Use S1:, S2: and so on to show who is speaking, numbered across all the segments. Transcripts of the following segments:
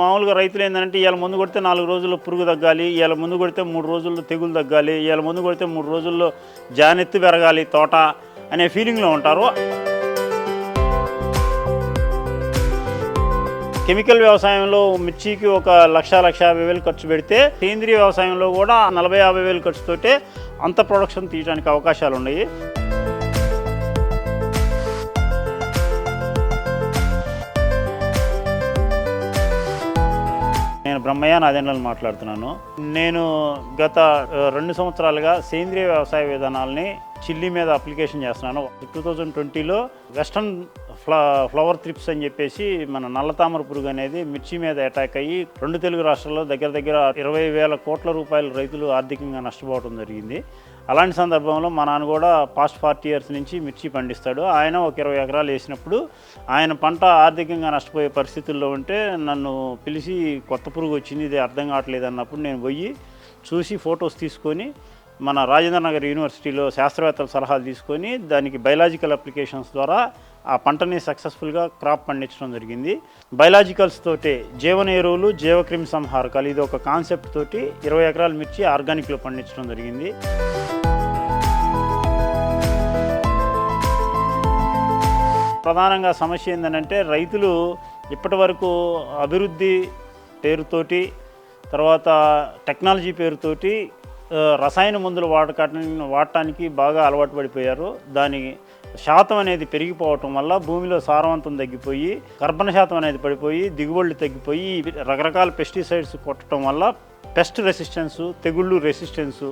S1: మామూలుగా రైతులు ఏంటంటే ఇవాళ ముందు కొడితే 4 రోజుల్లో పురుగు తగ్గాలి, ఇవాళ ముందు కొడితే 3 రోజుల్లో తెగులు తగ్గాలి, ఇవాళ ముందు కొడితే 3 రోజుల్లో జానెత్తి పెరగాలి తోట అనే ఫీలింగ్లో ఉంటారు. కెమికల్ వ్యవసాయంలో మిర్చికి ఒక 1,50,000 ఖర్చు పెడితే సేంద్రీయ వ్యవసాయంలో కూడా 40,000-50,000 ఖర్చుతోటే అంత ప్రొడక్షన్ తీయడానికి అవకాశాలు ఉన్నాయి. నేను బ్రహ్మయ్య నాదెండ్లను మాట్లాడుతున్నాను. నేను గత 2 సంవత్సరాలుగా సేంద్రీయ వ్యవసాయ విధానాలని చిల్లీ మీద అప్లికేషన్ చేస్తున్నాను. 2020లో వెస్టర్న్ ఫ్లవర్ థ్రిప్స్ అని చెప్పేసి మన నల్లతామర పురుగు అనేది మిర్చి మీద అటాక్ అయ్యి 2 తెలుగు రాష్ట్రాల్లో దగ్గర 20,000 కోట్ల రూపాయలు రైతులు ఆర్థికంగా నష్టపోవడం జరిగింది. అలాంటి సందర్భంలో మా నాన్న కూడా పాస్ట్ 40 years నుంచి మిర్చి పండిస్తాడు. ఆయన ఒక 20 ఎకరాలు వేసినప్పుడు ఆయన పంట ఆర్థికంగా నష్టపోయే పరిస్థితుల్లో ఉంటే నన్ను పిలిచి కొత్త పురుగు వచ్చింది, ఇది అర్థం కావట్లేదు అన్నప్పుడు నేను పోయి చూసి ఫొటోస్ తీసుకొని మన రాజేంద్ర నగర్ యూనివర్సిటీలో శాస్త్రవేత్తల సలహాలు తీసుకొని దానికి బయలాజికల్ అప్లికేషన్స్ ద్వారా ఆ పంటని సక్సెస్ఫుల్గా క్రాప్ పండించడం జరిగింది. బయలాజికల్స్ తోటి జీవన ఎరువులు, జీవక్రిమి సంహారకాలు ఇది ఒక కాన్సెప్ట్ తోటి 20 ఎకరాల మిర్చి ఆర్గానిక్లో పండించడం జరిగింది. ప్రధానంగా సమస్య ఏంటంటే రైతులు ఇప్పటి వరకు అభివృద్ధి పేరుతోటి తర్వాత టెక్నాలజీ పేరుతోటి రసాయన మందులు వాడటానికి బాగా అలవాటు పడిపోయారు. దాని శాతం అనేది పెరిగిపోవటం వల్ల భూమిలో సారవంతం తగ్గిపోయి కర్బన శాతం అనేది పడిపోయి దిగుబడులు తగ్గిపోయి రకరకాల పెస్టిసైడ్స్ కొట్టడం వల్ల పెస్ట్ రెసిస్టెన్సు, తెగుళ్ళు రెసిస్టెన్సు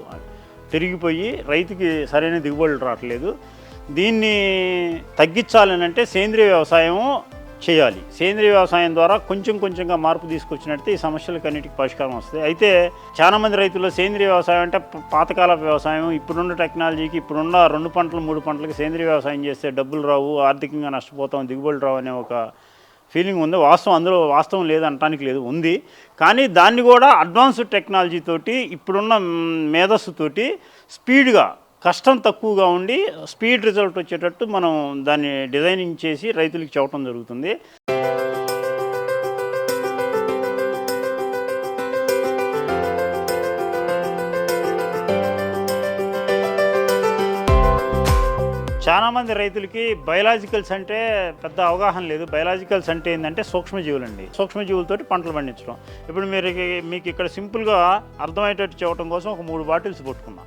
S1: పెరిగిపోయి రైతుకి సరైన దిగుబడులు రావట్లేదు. దీన్ని తగ్గించాలని అంటే సేంద్రీయ వ్యవసాయం చేయాలి. సేంద్రీయ వ్యవసాయం ద్వారా కొంచెంగా మార్పు తీసుకొచ్చినట్టు ఈ సమస్యలకన్నిటికీ పరిష్కారం వస్తుంది. అయితే చాలామంది రైతులు సేంద్రీయ వ్యవసాయం అంటే పాతకాల వ్యవసాయం, ఇప్పుడున్న టెక్నాలజీకి ఇప్పుడున్న 2 పంటలు 3 పంటలకి సేంద్రీయ వ్యవసాయం చేస్తే డబ్బులు రావు, ఆర్థికంగా నష్టపోతాం, దిగుబడులు రావు అనే ఒక ఫీలింగ్ ఉంది. అందులో వాస్తవం లేదనటానికి లేదు, ఉంది. కానీ దాన్ని కూడా అడ్వాన్స్డ్ టెక్నాలజీ తోటి ఇప్పుడున్న మేధస్సుతోటి స్పీడ్గా కష్టం తక్కువగా ఉండి స్పీడ్ రిజల్ట్ వచ్చేటట్టు మనం దాన్ని డిజైనింగ్ చేసి రైతులకు చెప్పడం జరుగుతుంది. చాలామంది రైతులకి బయలాజికల్స్ అంటే పెద్ద అవగాహన లేదు. బయలాజికల్స్ అంటే ఏంటంటే సూక్ష్మజీవులండి. సూక్ష్మజీవులతోటి పంటలు పండించడం. ఇప్పుడు మీకు ఇక్కడ సింపుల్గా అర్థమయ్యేటట్టు చెప్పడం కోసం ఒక 3 బాటిల్స్ పట్టుకున్నాం.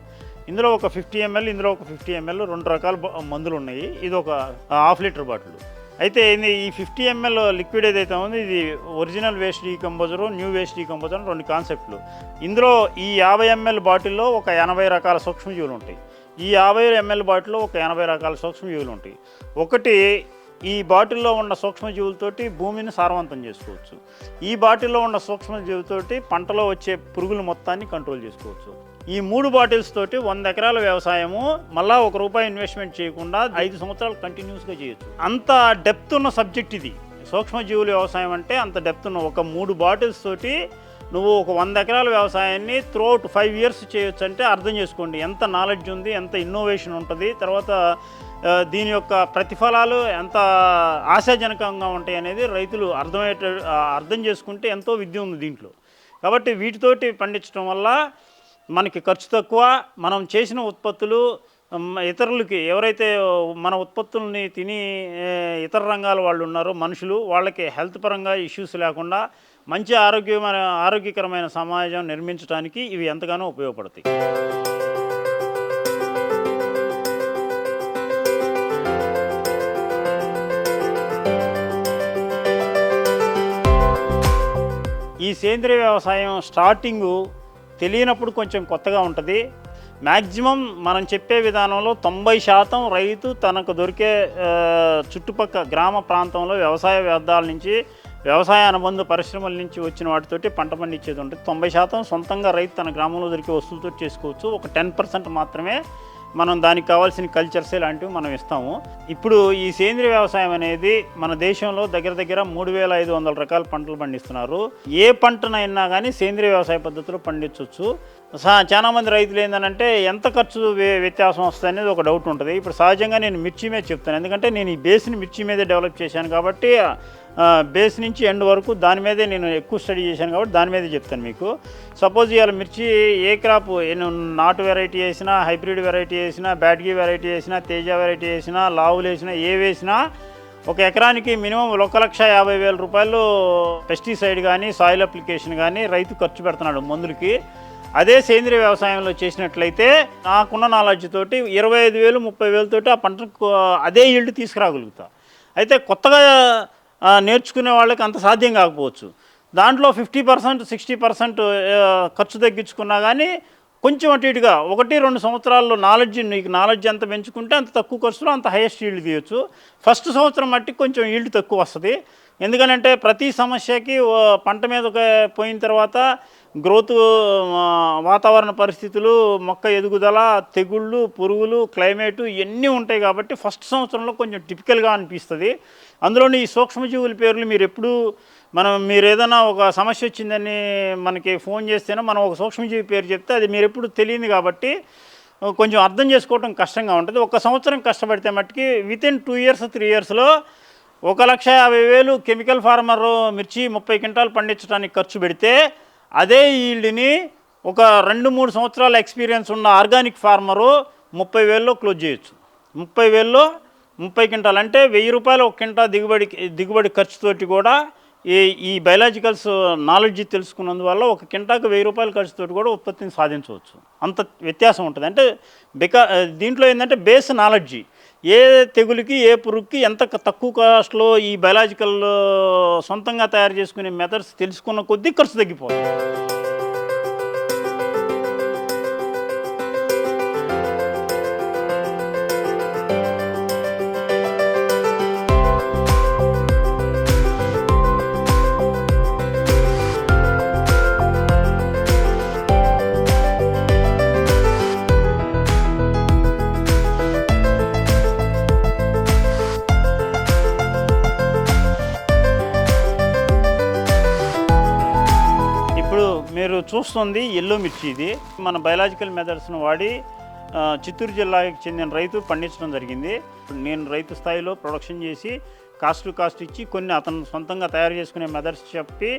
S1: ఇందులో ఒక 50 ml, ఇందులో ఒక 50 ml 2 రకాల మందులు ఉన్నాయి. ఇది ఒక 1/2 లీటర్ బాటిల్. అయితే ఈ 50 ml లిక్విడ్ ఏదైతే ఉందో ఇది original waste decomposer, new waste decomposer 2 కాన్సెప్ట్లు. ఇందులో ఈ 50 ml బాటిల్లో ఒక 80 రకాల సూక్ష్మజీవులు ఉంటాయి. ఈ 50 ml బాటిల్లో ఒక 80 రకాల సూక్ష్మజీవులు ఉంటాయి. ఒకటి ఈ బాటిల్లో ఉన్న సూక్ష్మజీవులతోటి భూమిని సారవంతం చేసుకోవచ్చు. ఈ బాటిల్లో ఉన్న సూక్ష్మజీవులతోటి పంటలో వచ్చే పురుగుల మొత్తాన్ని కంట్రోల్ చేసుకోవచ్చు. ఈ 3 బాటిల్స్ తోటి 100 ఎకరాల వ్యవసాయము మళ్ళీ ₹1 ఇన్వెస్ట్మెంట్ చేయకుండా 5 సంవత్సరాలు కంటిన్యూస్గా చేయొచ్చు. అంత డెప్త్ ఉన్న సబ్జెక్ట్ ఇది. సూక్ష్మజీవుల వ్యవసాయం అంటే అంత డెప్త్ ఉన్న ఒక 3 బాటిల్స్ తోటి నువ్వు ఒక 100 ఎకరాల వ్యవసాయాన్ని త్రూఅవుట్ 5 years చేయొచ్చు అంటే అర్థం చేసుకోండి ఎంత నాలెడ్జ్ ఉంది, ఎంత ఇన్నోవేషన్ ఉంటుంది, తర్వాత దీని యొక్క ప్రతిఫలాలు ఎంత ఆశాజనకంగా ఉంటాయి అనేది రైతులు అర్థం చేసుకుంటే ఎంతో విద్య ఉంది దీంట్లో. కాబట్టి వీటితోటి పండించడం వల్ల మనకి ఖర్చు తక్కువ, మనం చేసిన ఉత్పత్తులు ఇతరులకి ఎవరైతే మన ఉత్పత్తుల్ని తిని ఇతర రంగాల వాళ్ళు ఉన్నారో మనుషులు వాళ్ళకి హెల్త్ పరంగా ఇష్యూస్ లేకుండా మంచి ఆరోగ్యకరమైన సమాజం నిర్మించడానికి ఇవి ఎంతగానో ఉపయోగపడతాయి. ఈ సేంద్రీయ వ్యవసాయం స్టార్టింగు తెలియనప్పుడు కొంచెం కొత్తగా ఉంటుంది. మ్యాక్సిమం మనం చెప్పే విధానంలో 90% రైతు తనకు దొరికే చుట్టుపక్కల గ్రామ ప్రాంతంలో వ్యవసాయ వ్యర్థాల నుంచి, వ్యవసాయ అనుబంధ పరిశ్రమల నుంచి వచ్చిన వాటితోటి పంట పండించేది ఉంటుంది. 90% సొంతంగా రైతు తన గ్రామంలో దొరికే వస్తువులతో చేసుకోవచ్చు. ఒక 10% మాత్రమే మనం దానికి కావాల్సిన కల్చర్స్ లాంటివి మనం ఇస్తాము. ఇప్పుడు ఈ సేంద్రీయ వ్యవసాయం అనేది మన దేశంలో దగ్గర 3,500 రకాల పంటలు పండిస్తున్నారు. ఏ పంటనైనా కానీ సేంద్రీయ వ్యవసాయ పద్ధతిలో పండించవచ్చు. చాలామంది రైతులు ఏంటంటే ఎంత ఖర్చు వ్యత్యాసం వస్తుంది అనేది ఒక డౌట్ ఉంటుంది. ఇప్పుడు సహజంగా నేను మిర్చి మీద చెప్తాను, ఎందుకంటే నేను ఈ బేస్ని మిర్చి మీదే డెవలప్ చేశాను కాబట్టి బేస్ నుంచి ఎండ్ వరకు దాని మీదే నేను ఎక్కువ స్టడీ చేశాను కాబట్టి దాని మీదే చెప్తాను మీకు. సపోజ్ ఇవాళ మిర్చి ఏ క్రాప్ నాటు వెరైటీ వేసినా, హైబ్రిడ్ వెరైటీ వేసినా, బ్యాడ్గి వెరైటీ వేసినా, తేజ వెరైటీ వేసినా, లావులు వేసినా, ఏ వేసినా ఒక ఎకరానికి మినిమం 1,50,000 రూపాయలు పెస్టిసైడ్ కానీ, సాయిల్ అప్లికేషన్ కానీ రైతు ఖర్చు పెడుతున్నాడు మందులకి. అదే సేంద్రియ వ్యవసాయంలో చేసినట్లయితే నాకున్న నాలెడ్జ్ తోటి 25,000, 30,000 తోటి ఆ పంటకు అదే ఈల్డ్ తీసుకురాగలుగుతా. అయితే కొత్తగా నేర్చుకునే వాళ్ళకి అంత సాధ్యం కాకపోవచ్చు. దాంట్లో 50%, 60% ఖర్చు తగ్గించుకున్నా కానీ కొంచెం అటు ఇటుగా 1-2 సంవత్సరాల్లో నీకు నాలెడ్జ్ ఎంత పెంచుకుంటే అంత తక్కువ ఖర్చులో అంత హైయెస్ట్ ఈల్డ్ తీయచ్చు. ఫస్ట్ సంవత్సరం మట్టి కొంచెం ఈల్డ్ తక్కువ వస్తుంది. ఎందుకనంటే ప్రతి సమస్యకి పంట మీద పోయిన తర్వాత గ్రోత్, వాతావరణ పరిస్థితులు, మొక్క ఎదుగుదల, తెగుళ్ళు, పురుగులు, క్లైమేటు ఇవన్నీ ఉంటాయి కాబట్టి ఫస్ట్ సంవత్సరంలో కొంచెం టిపికల్గా అనిపిస్తుంది. అందులోని ఈ సూక్ష్మజీవుల పేర్లు మీరు ఏదైనా ఒక సమస్య వచ్చిందని మనకి ఫోన్ చేస్తేనే మనం ఒక సూక్ష్మజీవి పేరు చెప్తే అది మీరు ఎప్పుడు తెలియదు కాబట్టి కొంచెం అర్థం చేసుకోవడం కష్టంగా ఉంటుంది. ఒక సంవత్సరం కష్టపడితే మట్టుకి వితిన్ 2 years, 3 yearsలో 1,50,000 కెమికల్ ఫార్మర్ మిర్చి 30 క్వింటాలు పండించడానికి ఖర్చు పెడితే అదే ఈల్డ్ని ఒక 2-3 సంవత్సరాల ఎక్స్పీరియన్స్ ఉన్న ఆర్గానిక్ ఫార్మరు 30,000లో క్లోజ్ చేయొచ్చు. 30,000లో 30 క్వింటాలు అంటే 1,000 రూపాయలు ఒక క్వింటా దిగుబడి ఖర్చుతోటి కూడా ఈ బయలాజికల్స్ నాలెడ్జ్ తెలుసుకున్నందువల్ల ఒక క్వింటాకు 1,000 రూపాయల ఖర్చుతోటి కూడా ఉత్పత్తిని సాధించవచ్చు. అంత వ్యత్యాసం ఉంటుంది. అంటే దీంట్లో ఏంటంటే బేస్ నాలెడ్జి, ఏ తెగులుకి, ఏ పురుగుకి ఎంత తక్కువ కాస్ట్లో ఈ బయలాజికల్ సొంతంగా తయారు చేసుకునే మెథడ్స్ తెలుసుకున్న కొద్దీ ఖర్చు తగ్గిపోతుంది. మీరు చూస్తుంది ఎల్లో మిర్చి. ఇది మన బయలాజికల్ మెథడ్స్ను వాడి చిత్తూరు జిల్లాకి చెందిన రైతు పండించడం జరిగింది. నేను రైతు స్థాయిలో ప్రొడక్షన్ చేసి కాస్ట్ ఇచ్చి కొన్ని అతను సొంతంగా తయారు చేసుకునే మెథడ్స్ చెప్పి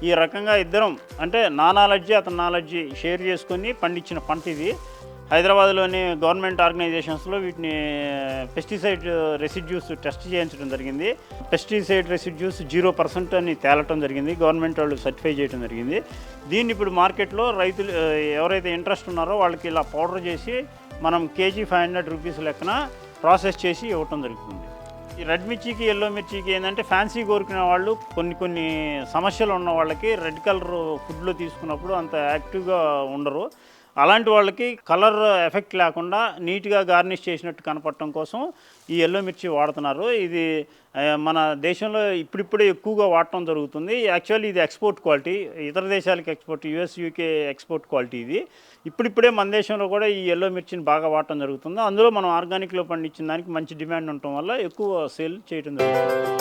S1: ఈ రకంగా ఇద్దరం అంటే నా నాలెడ్జి అతని నాలెడ్జి షేర్ చేసుకొని పండించిన పంట ఇది. హైదరాబాద్లోని గవర్నమెంట్ ఆర్గనైజేషన్స్లో వీటిని పెస్టిసైడ్ రెసిడ్యూస్ టెస్ట్ చేయించడం జరిగింది. పెస్టిసైడ్ రెసిడ్యూస్ 0% అని తేలటం జరిగింది. గవర్నమెంట్ వాళ్ళు సర్టిఫై చేయడం జరిగింది. దీన్ని ఇప్పుడు మార్కెట్లో రైతులు ఎవరైతే ఇంట్రెస్ట్ ఉన్నారో వాళ్ళకి ఇలా పౌడర్ చేసి మనం కేజీ 500 రూపీస్ లెక్కన ప్రాసెస్ చేసి ఇవ్వటం జరుగుతుంది. ఈ రెడ్ మిర్చికి, ఎల్లో మిర్చికి ఏంటంటే ఫ్యాన్సీ కోరుకునే వాళ్ళు కొన్ని సమస్యలు ఉన్న వాళ్ళకి రెడ్ కలర్ ఫుడ్లో తీసుకున్నప్పుడు అంత యాక్టివ్గా ఉండరు. అలాంటి వాళ్ళకి కలర్ ఎఫెక్ట్ లేకుండా నీట్గా గార్నిష్ చేసినట్టు కనపడటం కోసం ఈ ఎల్లో మిర్చి వాడుతున్నారు. ఇది మన దేశంలో ఇప్పుడిప్పుడే ఎక్కువగా వాడటం జరుగుతుంది. యాక్చువల్లీ ఇది ఎక్స్పోర్ట్ క్వాలిటీ, ఇతర దేశాలకు export, US, UK export quality ఇది. ఇప్పుడిప్పుడే మన దేశంలో కూడా ఈ ఎల్లో మిర్చిని బాగా వాడటం జరుగుతుంది. అందులో మనం ఆర్గానిక్లో పండించిన దానికి మంచి డిమాండ్ ఉండటం వల్ల ఎక్కువ సేల్ చేయడం జరుగుతుంది.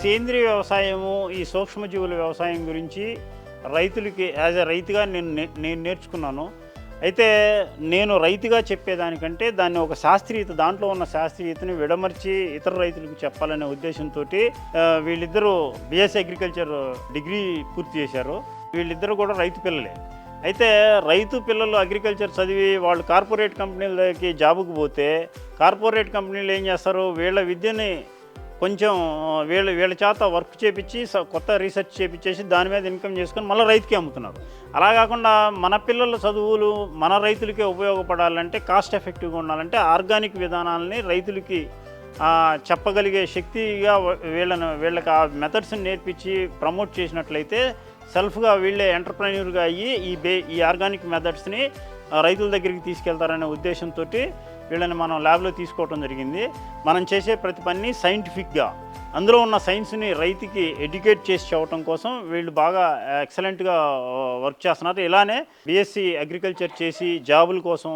S1: సేంద్రియ వ్యవసాయము, ఈ సూక్ష్మజీవుల వ్యవసాయం గురించి రైతులకి యాజ్ ఎ రైతుగా నేను నేర్చుకున్నాను. అయితే నేను రైతుగా చెప్పేదానికంటే దాన్ని ఒక దాంట్లో ఉన్న శాస్త్రీయతని విడమర్చి ఇతర రైతులకు చెప్పాలనే ఉద్దేశంతో వీళ్ళిద్దరూ BSc అగ్రికల్చర్ డిగ్రీ పూర్తి చేశారు. వీళ్ళిద్దరూ కూడా రైతు పిల్లలే. అయితే రైతు పిల్లలు అగ్రికల్చర్ చదివి వాళ్ళు కార్పొరేట్ కంపెనీలకి జాబుకు పోతే కార్పొరేట్ కంపెనీలు ఏం చేస్తారు, వీళ్ళ విద్యని కొంచెం వీళ్ళ చేత వర్క్ చేపించి కొత్త రీసెర్చ్ చేపించేసి దాని మీద ఇన్కమ్ చేసుకొని మళ్ళీ రైతుకి అమ్ముతున్నారు. అలా కాకుండా మన పిల్లల చదువులు మన రైతులకే ఉపయోగపడాలంటే, కాస్ట్ ఎఫెక్టివ్గా ఉండాలంటే ఆర్గానిక్ విధానాలని రైతులకి చెప్పగలిగే శక్తిగా వీళ్ళకి ఆ మెథడ్స్ని నేర్పించి ప్రమోట్ చేసినట్లయితే సెల్ఫ్గా వీళ్ళే ఎంటర్ప్రెన్యూర్గా అయ్యి ఈ ఆర్గానిక్ మెథడ్స్ని రైతుల దగ్గరికి తీసుకెళ్తారనే ఉద్దేశంతో వీళ్ళని మనం ల్యాబ్లో తీసుకోవడం జరిగింది. మనం చేసే ప్రతి పని సైంటిఫిక్గా అందులో ఉన్న సైన్స్ని రైతుకి ఎడ్యుకేట్ చేసి చెప్పడం కోసం వీళ్ళు బాగా ఎక్సలెంట్గా వర్క్ చేస్తున్నారు. ఇలానే BSc అగ్రికల్చర్ చేసి జాబుల కోసం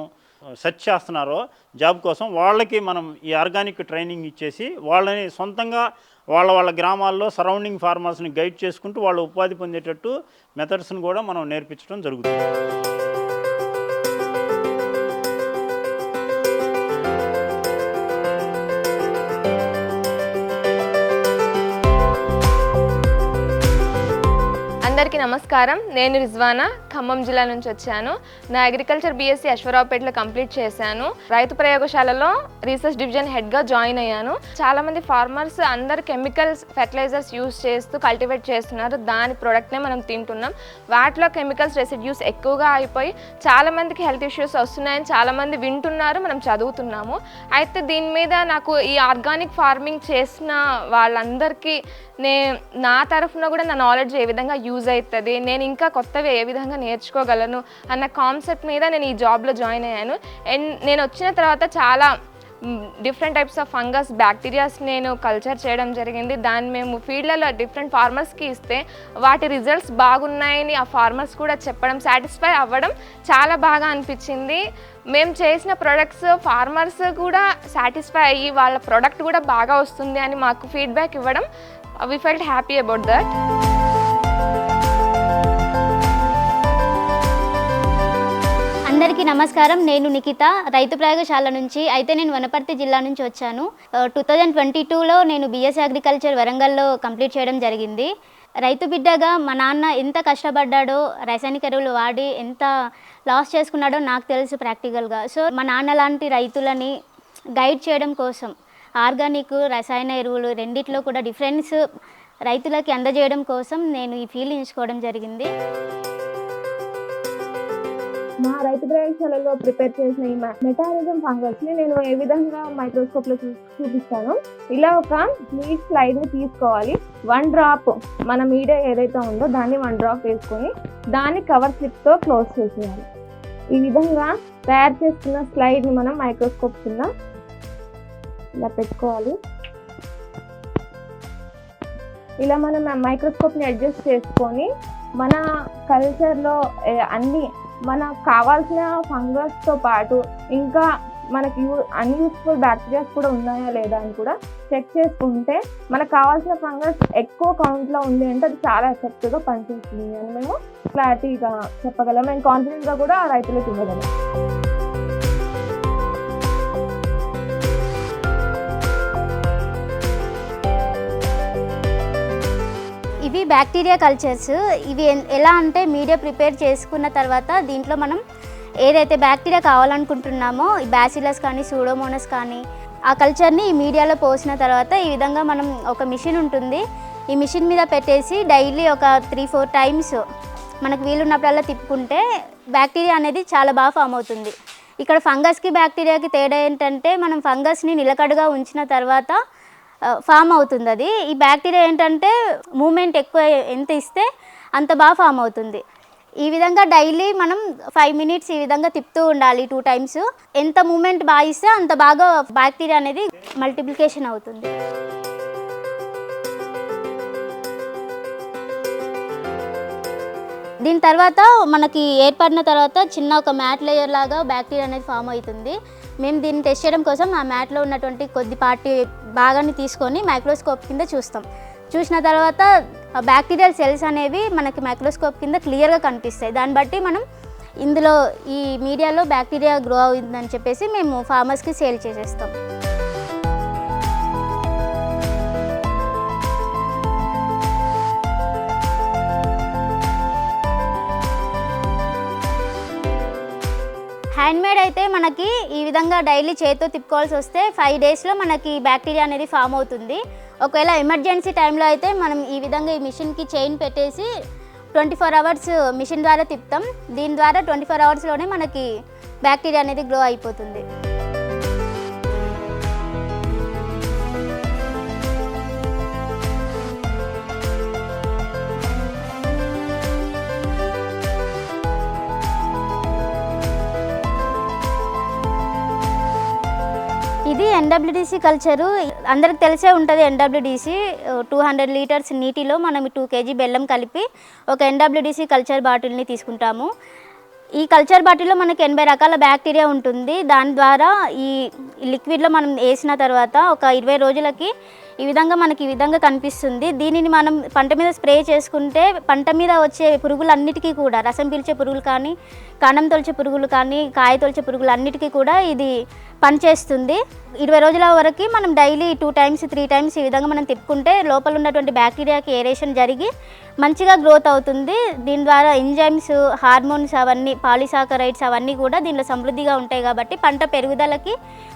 S1: సెర్చ్ చేస్తున్నారో జాబ్ కోసం వాళ్ళకి మనం ఈ ఆర్గానిక్ ట్రైనింగ్ ఇచ్చేసి వాళ్ళని సొంతంగా వాళ్ళ గ్రామాల్లో సరౌండింగ్ ఫార్మర్స్ని గైడ్ చేసుకుంటూ వాళ్ళు ఉపాధి పొందేటట్టు మెథడ్స్ని కూడా మనం నేర్పించడం జరుగుతుంది.
S2: అందరికీ నమస్కారం. నేను రిజ్వానా, ఖమ్మం జిల్లా నుంచి వచ్చాను. నా అగ్రికల్చర్ బీఎస్సీ అశ్వరావుపేటలో కంప్లీట్ చేశాను. రైతు ప్రయోగశాలలో రీసెర్చ్ డివిజన్ హెడ్గా జాయిన్ అయ్యాను. చాలామంది ఫార్మర్స్ అందరు కెమికల్స్ ఫెర్టిలైజర్స్ యూజ్ చేస్తూ కల్టివేట్ చేస్తున్నారు. దాని ప్రోడక్ట్నే మనం తింటున్నాం. వాటిలో కెమికల్స్ రెసిడ్యూస్ ఎక్కువగా అయిపోయి చాలామందికి హెల్త్ ఇష్యూస్ వస్తున్నాయని చాలామంది వింటున్నారు, మనం చదువుతున్నాము. అయితే దీని మీద నాకు ఈ ఆర్గానిక్ ఫార్మింగ్ చేసిన వాళ్ళందరికీ నా తరఫున కూడా నా నాలెడ్జ్ ఏ విధంగా యూజ్ అవుతుంది, నేను ఇంకా కొత్తవి ఏ విధంగా నేర్చుకోగలను అన్న కాన్సెప్ట్ మీద నేను ఈ జాబ్లో జాయిన్ అయ్యాను. అండ్ నేను వచ్చిన తర్వాత చాలా different types of fungus, bacterias నేను కల్చర్ చేయడం జరిగింది. దాన్ని మేము ఫీల్డ్లలో డిఫరెంట్ ఫార్మర్స్కి ఇస్తే వాటి రిజల్ట్స్ బాగున్నాయని ఆ ఫార్మర్స్ కూడా చెప్పడం, సాటిస్ఫై అవ్వడం చాలా బాగా అనిపించింది. మేము చేసిన ప్రొడక్ట్స్ ఫార్మర్స్ కూడా సాటిస్ఫై అయ్యి వాళ్ళ ప్రొడక్ట్ కూడా బాగా వస్తుంది అని మాకు ఫీడ్బ్యాక్ ఇవ్వడం, we felt happy about that.
S3: అందరికీ నమస్కారం. నేను నిఖిత, రైతు ప్రయోగశాల నుంచి. అయితే నేను వనపర్తి జిల్లా నుంచి వచ్చాను. 2022లో నేను బీఎస్సీ అగ్రికల్చర్ వరంగల్లో కంప్లీట్ చేయడం జరిగింది. రైతు బిడ్డగా మా నాన్న ఎంత కష్టపడ్డాడో, రాసాయనిక ఎరువులు వాడి ఎంత లాస్ చేసుకున్నాడో నాకు తెలుసు ప్రాక్టికల్గా. సో మా నాన్న లాంటి రైతులని గైడ్ చేయడం కోసం ఆర్గానిక్, రసాయన ఎరువులు రెండిట్లో కూడా డిఫరెన్స్ రైతులకి అందజేయడం కోసం నేను ఈ ఫీల్డ్ ఎంచుకోవడం జరిగింది.
S4: మా రైతు ప్రయోగశాలలో ప్రిపేర్ చేసిన ఈ మెటారిజం ఫంగస్ ని నేను ఏ విధంగా మైక్రోస్కోప్ లో చూపిస్తాను. ఇలా ఒక నీట్ స్లైడ్ ని తీసుకోవాలి. 1 డ్రాప్ మన మీడియా ఏదైతే ఉందో దాన్ని 1 డ్రాప్ వేసుకొని దాన్ని కవర్ స్లిప్ తో క్లోజ్ చేసేయాలి. ఈ విధంగా తయారు చేసుకున్న స్లైడ్ ని మనం మైక్రోస్కోప్ కింద ఇలా పెట్టుకోవాలి. ఇలా మనం మైక్రోస్కోప్ని అడ్జస్ట్ చేసుకొని మన కల్చర్లో అన్ని మనకు కావాల్సిన ఫంగస్తో పాటు ఇంకా మనకి అన్యూస్ఫుల్ బ్యాక్టీరియాస్ కూడా ఉన్నాయా లేదా అని కూడా చెక్ చేసుకుంటే మనకు కావాల్సిన ఫంగస్ ఎక్కువ కౌంట్లో ఉంది అంటే అది చాలా ఎఫెక్టివ్గా పనిచేస్తుంది అని మేము క్లారిటీగా చెప్పగలం. మేము కాన్ఫిడెంట్గా కూడా రైతులకు ఇవ్వగలం.
S3: ఇవి బ్యాక్టీరియా కల్చర్స్. ఇవి ఎలా అంటే మీడియా ప్రిపేర్ చేసుకున్న తర్వాత దీంట్లో మనం ఏదైతే బ్యాక్టీరియా కావాలనుకుంటున్నామో, ఈ బ్యాసిలస్ కానీ సూడోమోనస్ కానీ, ఆ కల్చర్ని ఈ మీడియాలో పోసిన తర్వాత ఈ విధంగా మనం ఒక మిషన్ ఉంటుంది, ఈ మిషన్ మీద పెట్టేసి డైలీ ఒక 3-4 టైమ్స్ మనకు వీలున్నప్పుడల్లా తిప్పుకుంటే బ్యాక్టీరియా అనేది చాలా బాగా ఫామ్ అవుతుంది. ఇక్కడ ఫంగస్కి బ్యాక్టీరియాకి తేడా ఏంటంటే మనం ఫంగస్ని నిలకడగా ఉంచిన తర్వాత ఫామ్ అవుతుంది అది. ఈ బ్యాక్టీరియా ఏంటంటే మూమెంట్ ఎక్కువ ఎంత ఇస్తే అంత బాగా ఫామ్ అవుతుంది. ఈ విధంగా డైలీ మనం 5 మినిట్స్ ఈ విధంగా తిప్పుతూ ఉండాలి 2 టైమ్స్. ఎంత మూమెంట్ బాగా ఇస్తే అంత బాగా బ్యాక్టీరియా అనేది మల్టిప్లికేషన్ అవుతుంది. దీని తర్వాత మనకి ఏర్పడిన తర్వాత చిన్న ఒక మ్యాట్ లేయర్ లాగా బ్యాక్టీరియా అనేది ఫామ్ అవుతుంది. మేము దీన్ని టెస్ట్ చేయడం కోసం ఆ మ్యాట్లో ఉన్నటువంటి కొద్దిపాటి భాగాన్ని తీసుకొని మైక్రోస్కోప్ కింద చూసిన తర్వాత బ్యాక్టీరియల్ సెల్స్ అనేవి మనకి మైక్రోస్కోప్ కింద క్లియర్గా కనిపిస్తాయి. దాన్ని బట్టి మనం ఇందులో ఈ మీడియాలో బ్యాక్టీరియా గ్రో అవుతుందని చెప్పేసి మేము ఫార్మర్స్కి సేల్ చేసేస్తాం. హ్యాండ్మేడ్ అయితే మనకి ఈ విధంగా డైలీ చేతితో తిప్పుకోవాల్సి వస్తే 5 డేస్లో మనకి బ్యాక్టీరియా అనేది ఫామ్ అవుతుంది. ఒకవేళ ఎమర్జెన్సీ టైంలో అయితే మనం ఈ విధంగా ఈ మిషన్కి చైన్ పెట్టేసి 24 అవర్స్ మిషన్ ద్వారా తిప్పుతాం. దీని ద్వారా 24 అవర్స్లోనే మనకి బ్యాక్టీరియా అనేది గ్రో అయిపోతుంది. ఇది ఎన్డబ్ల్యూడిసి కల్చరు. అందరికి తెలిసే ఉంటుంది ఎన్డబ్ల్యూడిసి. 200 లీటర్స్ నీటిలో మనం 2 kg బెల్లం కలిపి ఒక ఎన్డబ్ల్యూడిసి కల్చర్ బాటిల్ని తీసుకుంటాము. ఈ కల్చర్ బాటిల్లో మనకి 80 రకాల బ్యాక్టీరియా ఉంటుంది. దాని ద్వారా ఈ లిక్విడ్లో మనం వేసిన తర్వాత ఒక 20 రోజులకి ఈ విధంగా మనకి ఈ విధంగా కనిపిస్తుంది. దీనిని మనం పంట మీద స్ప్రే చేసుకుంటే పంట మీద వచ్చే పురుగులన్నిటికీ కూడా, రసం పీల్చే పురుగులు కానీ, కాండం తొలిచే పురుగులు కానీ, కాయ తొలిచే పురుగులు అన్నిటికీ కూడా ఇది పనిచేస్తుంది. 20 రోజుల వరకు మనం డైలీ 2 times 3 times ఈ విధంగా మనం తిప్పుకుంటే లోపల ఉన్నటువంటి బ్యాక్టీరియాకి ఏరేషన్ జరిగి మంచిగా గ్రోత్ అవుతుంది. దీని ద్వారా ఎంజైమ్స్, హార్మోన్స్ అవన్నీ, పాలిసాకరైడ్స్ అవన్నీ కూడా దీనిలో సమృద్ధిగా ఉంటాయి కాబట్టి పంట పెరుగుదలకి,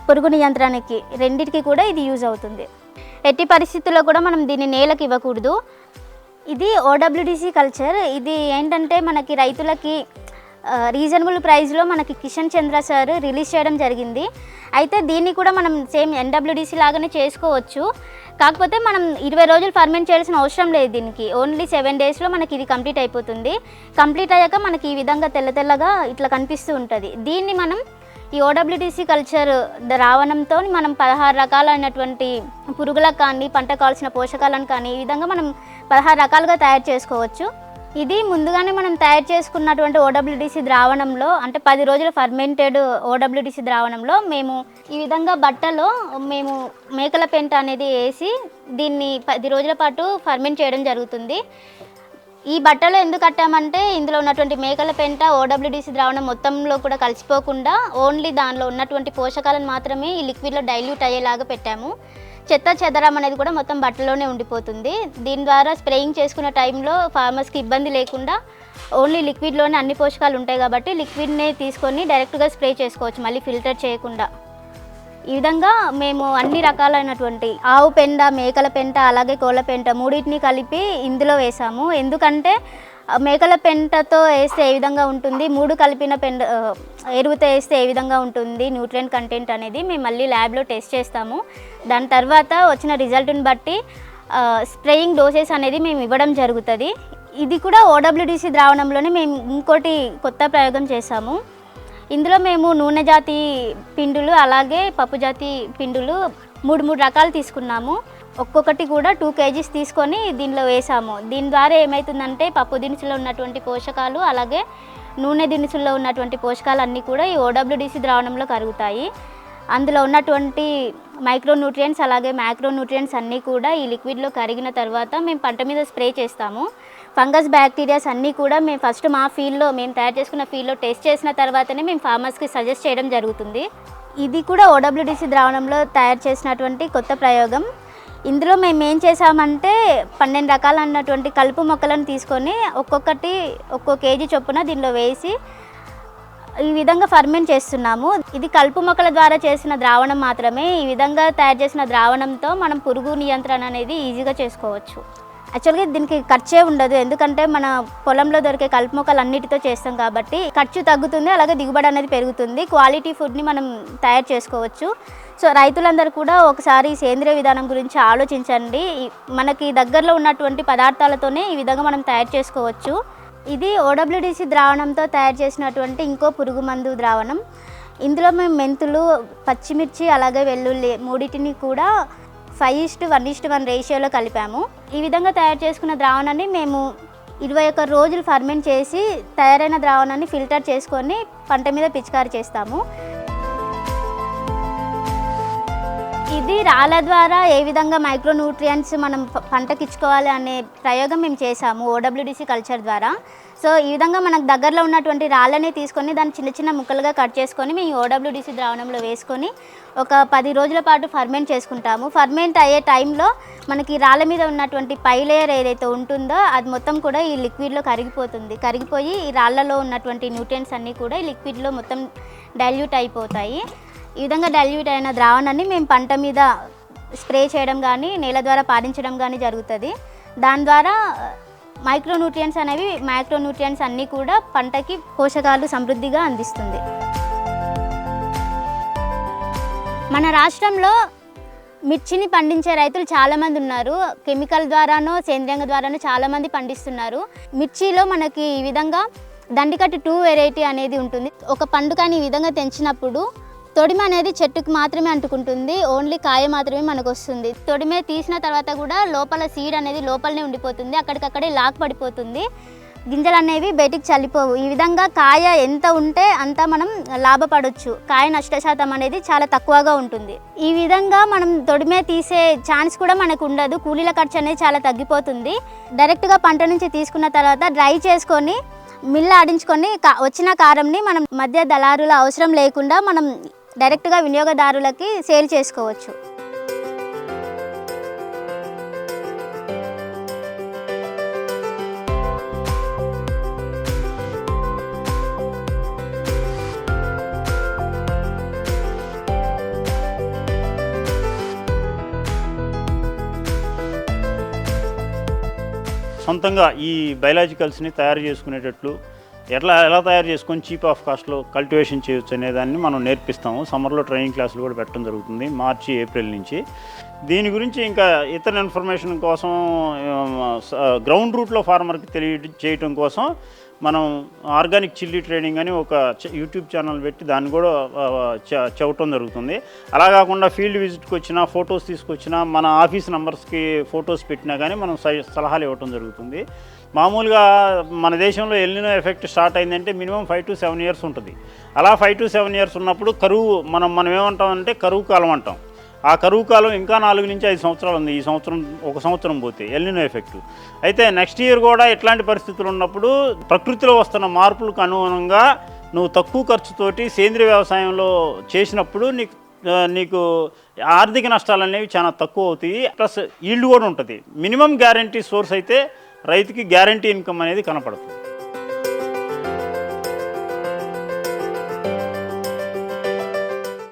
S3: పురుగు నియంత్రణకి రెండింటికి కూడా ఇది యూజ్ అవుతుంది. ఎట్టి పరిస్థితుల్లో కూడా మనం దీన్ని నేలకు ఇవ్వకూడదు. ఇది OWDC కల్చర్. ఇది ఏంటంటే మనకి రైతులకి రీజనబుల్ ప్రైస్లో మనకి కిషన్ చంద్ర సార్ రిలీజ్ చేయడం జరిగింది. అయితే దీన్ని కూడా మనం సేమ్ NWDC లాగానే చేసుకోవచ్చు. కాకపోతే మనం 20 రోజులు ఫర్మెంట్ చేయాల్సిన అవసరం లేదు. దీనికి ఓన్లీ 7 daysలో మనకి ఇది కంప్లీట్ అయిపోతుంది. కంప్లీట్ అయ్యాక మనకి ఈ విధంగా తెల్లగా ఇట్లా కనిపిస్తూ ఉంటుంది. దీన్ని మనం ఈ OWDC కల్చర్ ద్రావణంతో మనం 16 రకాలైనటువంటి పురుగులకు కానీ, పంటకు కావాల్సిన పోషకాలను కానీ ఈ విధంగా మనం 16 రకాలుగా తయారు చేసుకోవచ్చు. ఇది ముందుగానే మనం తయారు చేసుకున్నటువంటి OWDC ద్రావణంలో, అంటే 10 రోజుల ఫర్మెంటెడ్ OWDC ద్రావణంలో మేము ఈ విధంగా బట్టలో మేము మేకల పెంట అనేది వేసి దీన్ని 10 రోజుల పాటు ఫర్మెంట్ చేయడం జరుగుతుంది. ఈ బట్టలో ఎందుకు కట్టామంటే ఇందులో ఉన్నటువంటి మేకల పెంట OWDC ద్రావణం మొత్తంలో కూడా కలిసిపోకుండా ఓన్లీ దానిలో ఉన్నటువంటి పోషకాలను మాత్రమే ఈ లిక్విడ్లో డైల్యూట్ అయ్యేలాగా పెట్టాము. చెత్త చెదరం అనేది కూడా మొత్తం బట్టలోనే ఉండిపోతుంది. దీని ద్వారా స్ప్రేయింగ్ చేసుకునే టైంలో ఫార్మర్స్కి ఇబ్బంది లేకుండా ఓన్లీ లిక్విడ్లోనే అన్ని పోషకాలు ఉంటాయి కాబట్టి లిక్విడ్నే తీసుకొని డైరెక్ట్గా స్ప్రే చేసుకోవచ్చు, మళ్ళీ ఫిల్టర్ చేయకుండా. ఈ విధంగా మేము అన్ని రకాలైనటువంటి ఆవు పెండ, మేకల పెంట, అలాగే కోళ్ళ పెంట మూడింటిని కలిపి ఇందులో వేసాము. ఎందుకంటే మేకల పెంటతో వేస్తే ఏ విధంగా ఉంటుంది, 3 కలిపిన ఎరువుతో వేస్తే ఏ విధంగా ఉంటుంది న్యూట్రియంట్ కంటెంట్ అనేది మేము మళ్ళీ ల్యాబ్లో టెస్ట్ చేస్తాము. దాని తర్వాత వచ్చిన రిజల్ట్ని బట్టి స్ప్రేయింగ్ డోసెస్ అనేది మేము ఇవ్వడం జరుగుతుంది. ఇది కూడా OWDC ద్రావణంలోనే మేము ఇంకోటి కొత్త ప్రయోగం చేసాము. ఇందులో మేము నూనె జాతి పిండులు, అలాగే పప్పు జాతి పిండులు 3 రకాలు తీసుకున్నాము. ఒక్కొక్కటి కూడా 2 kgs తీసుకొని దీనిలో వేసాము. దీని ద్వారా ఏమవుతుందంటే పప్పు దినుసులో ఉన్నటువంటి పోషకాలు, అలాగే నూనె దినుసుల్లో ఉన్నటువంటి పోషకాలు అన్నీ కూడా ఈ OWDC ద్రావణంలో కరుగుతాయి. అందులో ఉన్నటువంటి మైక్రోన్యూట్రియంట్స్ అలాగే మ్యాక్రోన్యూట్రియంట్స్ అన్నీ కూడా ఈ లిక్విడ్లో కరిగిన తర్వాత మేము పంట మీద స్ప్రే చేస్తాము. ఫంగస్, బ్యాక్టీరియాస్ అన్నీ కూడా మేము ఫస్ట్ మా ఫీల్డ్లో, మేము తయారు చేసుకున్న ఫీల్డ్లో టెస్ట్ చేసిన తర్వాతనే మేము ఫార్మర్స్కి సజెస్ట్ చేయడం జరుగుతుంది. ఇది కూడా OWDC ద్రావణంలో తయారు చేసినటువంటి కొత్త ప్రయోగం. ఇందులో మేము ఏం చేసామంటే 12 రకాలైనటువంటి కలుపు మొక్కలను తీసుకొని ఒక్కో కేజీ చొప్పున దీనిలో వేసి ఈ విధంగా ఫర్మెంట్ చేస్తున్నాము. ఇది కలుపు మొక్కల ద్వారా చేసిన ద్రావణం మాత్రమే. ఈ విధంగా తయారు చేసిన ద్రావణంతో మనం పురుగు నియంత్రణ అనేది ఈజీగా చేసుకోవచ్చు. యాక్చువల్గా దీనికి ఖర్చే ఉండదు, ఎందుకంటే మన పొలంలో దొరికే కలుపు మొక్కలు అన్నిటితో చేస్తాం కాబట్టి ఖర్చు తగ్గుతుంది, అలాగే దిగుబడి అనేది పెరుగుతుంది. క్వాలిటీ ఫుడ్ని మనం తయారు చేసుకోవచ్చు. సో రైతులందరూ కూడా ఒకసారి సేంద్రియ విధానం గురించి ఆలోచించండి. మనకి దగ్గరలో ఉన్నటువంటి పదార్థాలతోనే ఈ విధంగా మనం తయారు చేసుకోవచ్చు. ఇది OWDC ద్రావణంతో తయారు చేసినటువంటి ఇంకో పురుగు మందు ద్రావణం. ఇందులో మేము మెంతులు, పచ్చిమిర్చి, అలాగే వెల్లుల్లి మూడింటిని కూడా 5:1:1 రేషియోలో కలిపాము. ఈ విధంగా తయారు చేసుకున్న ద్రావణాన్ని మేము 21 రోజులు ఫర్మెంట్ చేసి తయారైన ద్రావణాన్ని ఫిల్టర్ చేసుకొని పంట మీద పిచికారీ చేస్తాము. ఇది రాళ్ళ ద్వారా ఏ విధంగా మైక్రోన్యూట్రియంట్స్ మనం పంటకి ఇచ్చుకోవాలి అనే ప్రయోగం మేము చేసాము OWDC కల్చర్ ద్వారా. సో ఈ విధంగా మనకు దగ్గరలో ఉన్నటువంటి రాళ్ళని తీసుకొని దాన్ని చిన్న చిన్న ముక్కలుగా కట్ చేసుకొని మేము OWDC ద్రావణంలో వేసుకొని ఒక 10 రోజుల పాటు ఫర్మెంట్ చేసుకుంటాము. ఫర్మెంట్ అయ్యే టైంలో మనకి రాళ్ళ మీద ఉన్నటువంటి పై లేయర్ ఏదైతే ఉంటుందో అది మొత్తం కూడా ఈ లిక్విడ్లో కరిగిపోయి ఈ రాళ్ళలో ఉన్నటువంటి న్యూట్రియంట్స్ అన్నీ కూడా ఈ లిక్విడ్లో మొత్తం డైల్యూట్ అయిపోతాయి. ఈ విధంగా డైల్యూట్ అయిన ద్రావణాన్ని మేము పంట మీద స్ప్రే చేయడం కానీ, నేల ద్వారా పారించడం కానీ జరుగుతుంది. దాని ద్వారా మైక్రోన్యూట్రియంట్స్ అన్నీ కూడా పంటకి పోషకాలు సమృద్ధిగా అందిస్తుంది. మన రాష్ట్రంలో మిర్చిని పండించే రైతులు చాలామంది ఉన్నారు. కెమికల్ ద్వారానో సేంద్రియంగా ద్వారానో చాలామంది పండిస్తున్నారు. మిర్చిలో మనకి ఈ విధంగా దండికట్టు 2 వెరైటీ అనేది ఉంటుంది. ఒక పండు కానీ ఈ విధంగా తెంచినప్పుడు తొడిమ అనేది చెట్టుకు మాత్రమే అంటుకుంటుంది, ఓన్లీ కాయ మాత్రమే మనకు వస్తుంది. తొడిమే తీసిన తర్వాత కూడా లోపల సీడ్ అనేది లోపలనే ఉండిపోతుంది, అక్కడికక్కడే లాక్ పడిపోతుంది. గింజలు అనేవి బయటికి చల్లిపోవు. ఈ విధంగా కాయ ఎంత ఉంటే అంత మనం లాభపడవచ్చు. కాయ నష్ట శాతం అనేది చాలా తక్కువగా ఉంటుంది. ఈ విధంగా మనం తొడిమే తీసే ఛాన్స్ కూడా మనకు ఉండదు. కూలీల ఖర్చు అనేది చాలా తగ్గిపోతుంది. డైరెక్ట్గా పంట నుంచి తీసుకున్న తర్వాత డ్రై చేసుకొని మిల్లు ఆడించుకొని వచ్చిన కారంని మనం మధ్య దళారుల అవసరం లేకుండా మనం డైరెక్ట్గా వినియోగదారులకి సేల్ చేసుకోవచ్చు.
S1: సొంతంగా ఈ బయలాజికల్స్ని తయారు చేసుకునేటట్లు ఎలా తయారు చేసుకొని చీప్ ఆఫ్ కాస్ట్లో కల్టివేషన్ చేయొచ్చు అనే దాన్ని మనం నేర్పిస్తాము. సమ్మర్లో ట్రైనింగ్ క్లాసులు కూడా పెట్టడం జరుగుతుంది మార్చి ఏప్రిల్ నుంచి. దీని గురించి ఇంకా ఇతర ఇన్ఫర్మేషన్ కోసం గ్రౌండ్ రూట్లో ఫార్మర్కి చేయటం కోసం మనం ఆర్గానిక్ చిల్లీ ట్రైనింగ్ అని ఒక యూట్యూబ్ ఛానల్ పెట్టి దాన్ని కూడా చెప్పడం జరుగుతుంది. అలా కాకుండా ఫీల్డ్ విజిట్కి వచ్చినా ఫొటోస్ తీసుకొచ్చినా మన ఆఫీస్ నెంబర్స్కి ఫొటోస్ పెట్టినా కానీ మనం సలహాలు ఇవ్వటం జరుగుతుంది. మామూలుగా మన దేశంలో ఎల్నినో ఎఫెక్ట్ స్టార్ట్ అయిందంటే మినిమం 5 to 7 years ఉంటుంది. అలా 5 to 7 years ఉన్నప్పుడు కరువు మనం ఏమంటామంటే కరువు కాలం అంటాం. ఆ కరువు కాలం ఇంకా 4 నుంచి 5 సంవత్సరాలు ఉంది. ఈ సంవత్సరం 1 సంవత్సరం పోతే ఎల్నినో ఎఫెక్ట్. అయితే నెక్స్ట్ ఇయర్ కూడా ఇట్లాంటి పరిస్థితులు ఉన్నప్పుడు ప్రకృతిలో వస్తున్న మార్పులకు అనుగుణంగా నువ్వు తక్కువ ఖర్చుతోటి సేంద్రియ వ్యవసాయంలో చేసినప్పుడు నీకు ఆర్థిక నష్టాలు అనేవి చాలా తక్కువ అవుతాయి. ప్లస్ ఈల్డ్ కూడా ఉంటుంది. మినిమం గ్యారంటీ సోర్స్ అయితే రైతుకి గ్యారంటీ ఇన్కమ్ అనేది కనపడుతుంది.